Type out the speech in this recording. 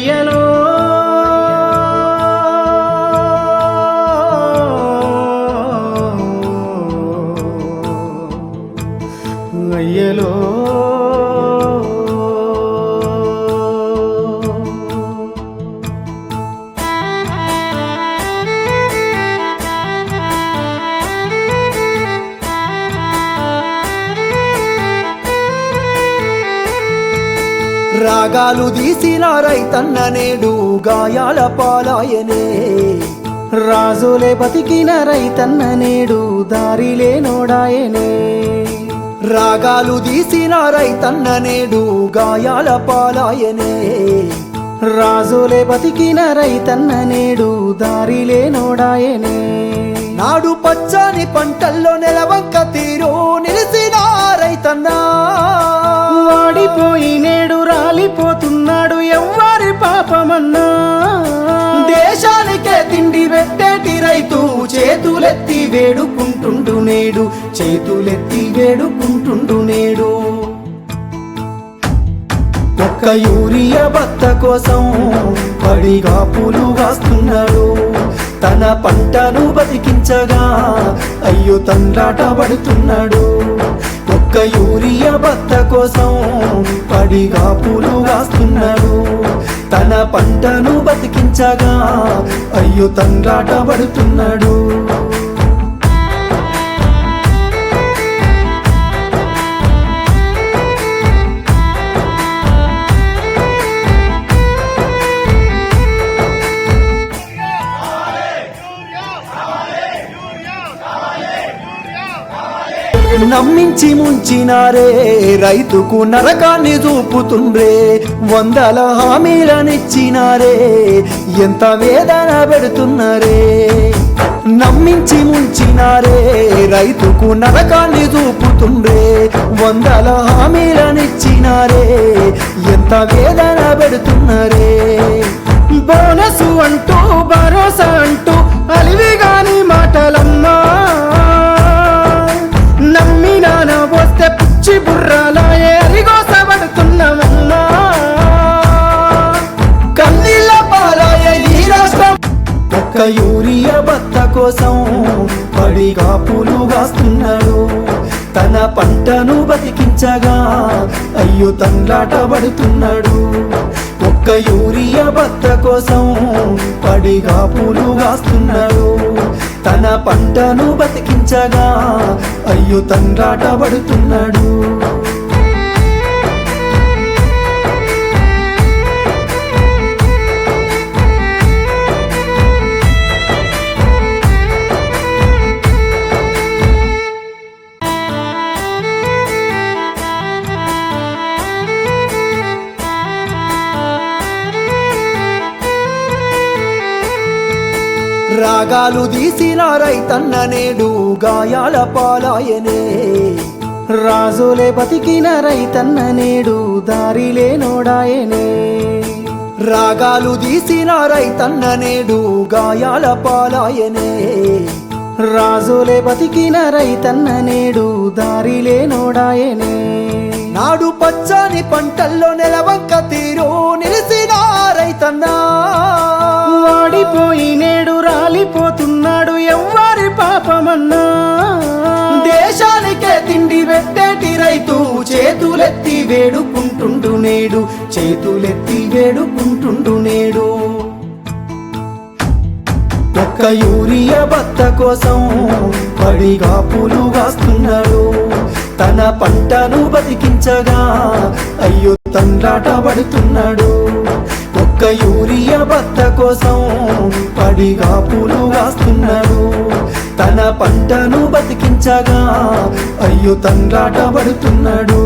అయ్యలో అయ్యలో రాగాలు తీసిన రైతన్న నేడు గాయాల పాలాయనే రాజులే బతికిన రైతన్న నేడు దారిలే నోడాయనే రాగాలు తీసిన రైతన్న నేడు గాయాల పాలాయనే రాజులే బతికిన రైతన్న నేడు దారిలే నోడాయనే నాడు పచ్చని పంటల్లో నెలవంక తీరు నిలిసిన రైతన్న వాడిపోయి నేడు రాలిపోతున్నాడు ఎవ్వరి పాపమన్నా దేశానికే తిండి పెట్టేటి రైతు చేతులెత్తి వేడుకుంటుండు నేడు చేతులెత్తి వేడుకుంటుండు నేడు ఒక్క యూరియా బత్త కోసం పడిగా పూలు కాస్తున్నాడు తన పంటను బతికించగా అయ్యో తండ్రాట పడుతున్నాడు ఒక్క యూరియా బత్త కోసం పడిగా పూలు కాస్తున్నాడు తన పంటను బతికించగా అయ్యో తండ్రాట పడుతున్నాడు నమ్మించి ముంచినారే రైతుకు నరకాన్ని చూపుతుండ్రే వందల హామీలనిచ్చినారే ఎంత వేదన పెడుతున్నారే నమ్మించి ముంచినారే రైతుకు నరకాన్ని చూపుతుండ్రే వందల హామీలనిచ్చినారే ఎంత వేదన పెడుతున్నారే బోనసు అంటూ భరోసా అంటూ అలివిగాని మాటలమ్మా నమ్మినాన వస్తే పిచ్చి బుర్రాలాయే అరిగోసబడుతున్నామన్నా కన్నీళ్ళ పాలాయ ఈ రాష్ట్రం ఒక్క యూరియా బత్త కోసం పడిగా పూలు కాస్తున్నాడు తన పంటను బతికించగా అయ్యో తండ్రాట పడుతున్నాడు ఒక్క యూరియా బత్త కోసం పడిగా పూలు కాస్తున్నాడు తన పంటను బతికించగా అయ్యో తండ్రాట పడుతున్నాడు రాగాలు తీసిన రైతన్న నేడు గాయాల పాలాయనే రాజులే బతికిన రైతన్న నేడు దారిలే నోడాయనే రాగాలు తీసిన రైతన్న నేడు గాయాల పాలాయనే రాజులే బతికిన రైతన్న నేడు దారిలే నోడాయనే నాడు పచ్చని పంటల్లో నెలవంక తీరు నిలిసిన రైతన్న వాడిపోయి నేడు రాలిపోతున్నాడు ఎవ్వరి పాపమన్నా దేశానికే తిండి పెట్టేటి రైతు చేతులెత్తి వేడుకుంటుండు నేడు చేతులెత్తి వేడుకుంటుండు నేడు ఒక్క యూరియా బత్త కోసం పడిగా పూలు కాస్తున్నాడు తన పంటను బతికించగా అయ్యో తండ్రాట పడుతున్నాడు ఒక్క యూరియా బత్త కోసం పడిగా పూలు కాస్తున్నాడు తన పంటను బతికించగా అయ్యో తండ్రాట పడుతున్నాడు